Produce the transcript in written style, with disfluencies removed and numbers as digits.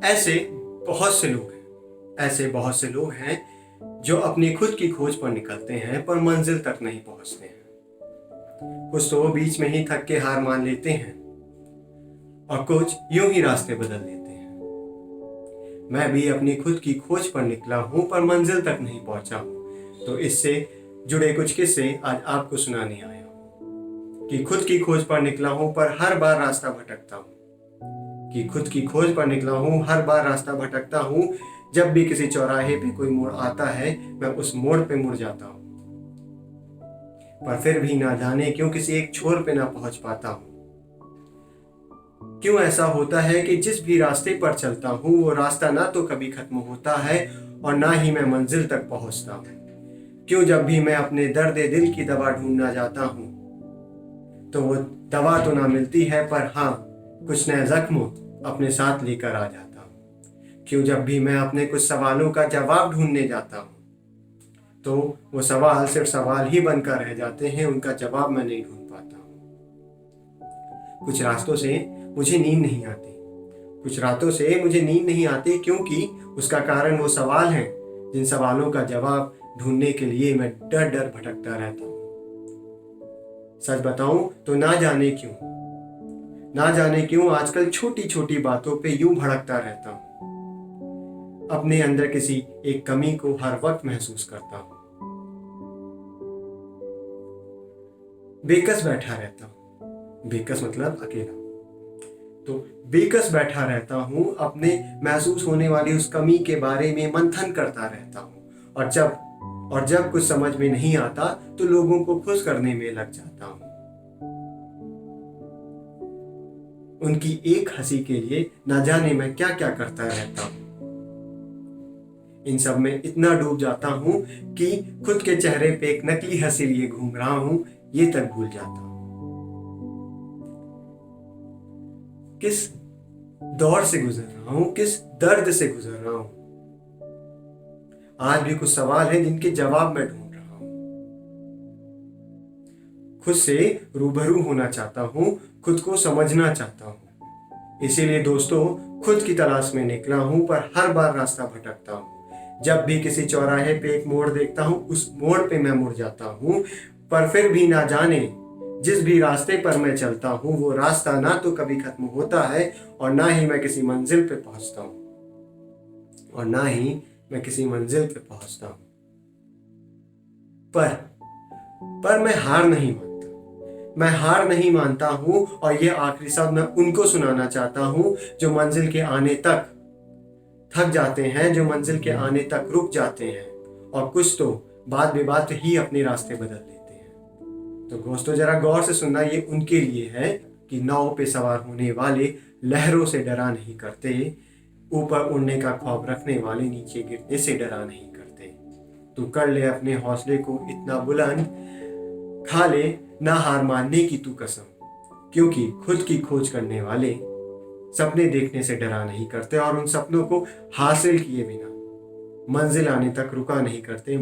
ऐसे बहुत से लोग हैं जो अपनी खुद की खोज पर निकलते हैं पर मंजिल तक नहीं पहुंचते हैं। कुछ तो बीच में ही थक के हार मान लेते हैं और कुछ यूं ही रास्ते बदल लेते हैं। मैं भी अपनी खुद की खोज पर निकला हूं पर मंजिल तक नहीं पहुंचा हूं, तो इससे जुड़े कुछ किस्से आज आपको सुनाने आया हूं कि खुद की खोज पर निकला हूं पर हर बार रास्ता भटकता हूं। जब भी किसी चौराहे पे कोई मोड़ आता है मैं उस मोड़ पे मुड़ जाता हूँ, पर फिर भी ना जाने क्यों किसी एक छोर पे ना पहुंच पाता हूँ। क्यों ऐसा होता है कि जिस भी रास्ते पर चलता हूँ वो रास्ता ना तो कभी खत्म होता है और ना ही मैं मंजिल तक पहुंचता हूँ। क्यों जब भी मैं अपने दर्द दिल की दवा ढूंढना जाता हूँ तो वो दवा तो ना मिलती है, पर हाँ कुछ नए जख्म अपने साथ लेकर आ जाता हूँ। क्यों जब भी मैं अपने कुछ सवालों का जवाब ढूंढने जाता हूँ तो वो सवाल सिर्फ सवाल ही बनकर रह जाते हैं, उनका जवाब मैं नहीं ढूंढ पाता हूँ। कुछ रातों से मुझे नींद नहीं आती क्योंकि उसका कारण वो सवाल हैं जिन सवालों का जवाब ढूंढने के लिए मैं डर डर भटकता रहता हूँ। सच बताऊं तो ना जाने क्यों आजकल छोटी छोटी बातों पे यूं भड़कता रहता हूं। अपने अंदर किसी एक कमी को हर वक्त महसूस करता हूं। बेकस मतलब अकेला। तो बेकस बैठा रहता हूं, अपने महसूस होने वाली उस कमी के बारे में मंथन करता रहता हूं और जब कुछ समझ में नहीं आता तो लोगों को खुश करने में लग जाता हूं। उनकी एक हंसी के लिए ना जाने मैं क्या क्या करता रहता हूं। इन सब में इतना डूब जाता हूं कि खुद के चेहरे पे एक नकली हंसी लिए घूम रहा हूं ये तक भूल जाता हूं। किस दौर से गुजर रहा हूं, किस दर्द से गुजर रहा हूं। आज भी कुछ सवाल हैं जिनके जवाब मैं ढूंढ रहा हूं। खुद से रूबरू होना चाहता हूं, खुद को समझना चाहता हूं। इसीलिए दोस्तों खुद की तलाश में निकला हूं पर हर बार रास्ता भटकता हूं। जब भी किसी चौराहे पे एक मोड़ देखता हूं उस मोड़ पे मैं मुड़ जाता हूं, पर फिर भी ना जाने जिस भी रास्ते पर मैं चलता हूं वो रास्ता ना तो कभी खत्म होता है और ना ही मैं किसी मंजिल पे पहुंचता हूं। पर मैं हार नहीं मानता हूं और ये आखिरी शब्द मैं उनको सुनाना चाहता हूं जो मंजिल के आने तक थक जाते हैं, जो मंजिल के आने तक रुक जाते हैं और कुछ तो बात बेबात ही अपने रास्ते बदल लेते हैं। तो दोस्तों जरा गौर से सुनना, ये उनके लिए है कि नाव पे सवार होने वाले लहरों से डरा नहीं करते, ऊपर उड़ने का ख्वाब रखने वाले नीचे गिरने से डरा नहीं करते। तू कर ले अपने हौसले को इतना बुलंद, खा ले ना हार मानने की तू कसम, क्योंकि खुद की खोज करने वाले सपने देखने से डरा नहीं करते और उन सपनों को हासिल किए बिना मंजिल आने तक रुका नहीं करते।